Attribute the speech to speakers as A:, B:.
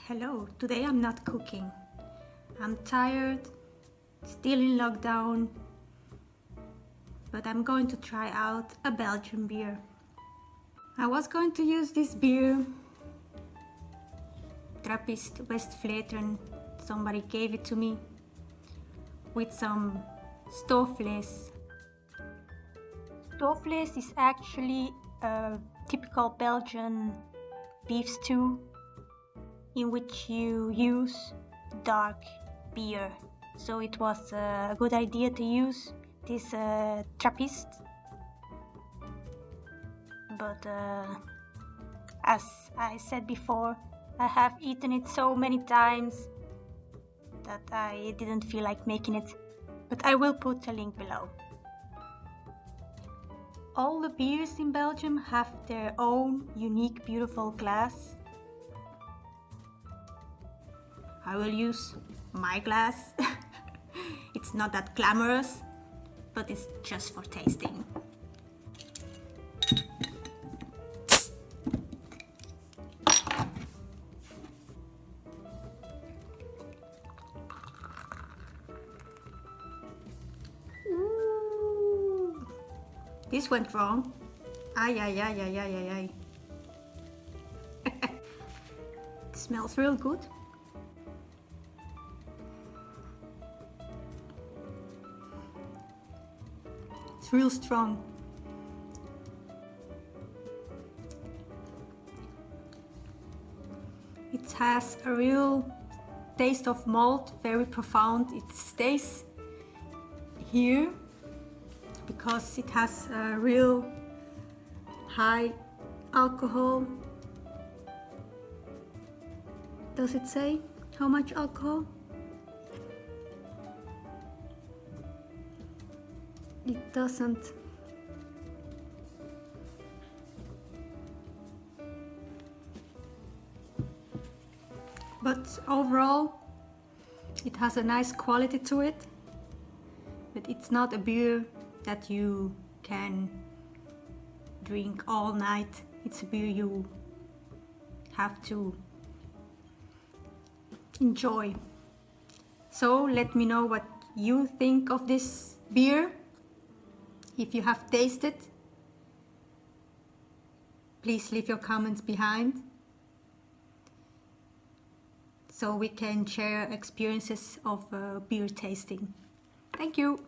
A: Hello, today I'm not cooking. I'm tired, still in lockdown, but I'm going to try out a Belgian beer. I was going to use this beer, Trappist Westvleteren. Somebody gave it to me with some stoofvlees. Stoofvlees is actually a typical Belgian beef stew in which you use dark beer. So it was a good idea to use this Trappist. But as I said before, I have eaten it so many times that I didn't feel like making it. But I will put a link below. All the beers in Belgium have their own unique, beautiful glass. I will use my glass. It's not that glamorous, but it's just for tasting. Ooh. This went wrong. Ay, ay, ay, ay, ay, ay, ay. It smells real good. It's real strong. It has a real taste of malt, very profound. It stays here because it has a real high alcohol. Does it say how much alcohol? It doesn't. But overall, it has a nice quality to it. But it's not a beer that you can drink all night. It's a beer you have to enjoy. So let me know what you think of this beer. If you have tasted, please leave your comments behind so we can share experiences of beer tasting. Thank you.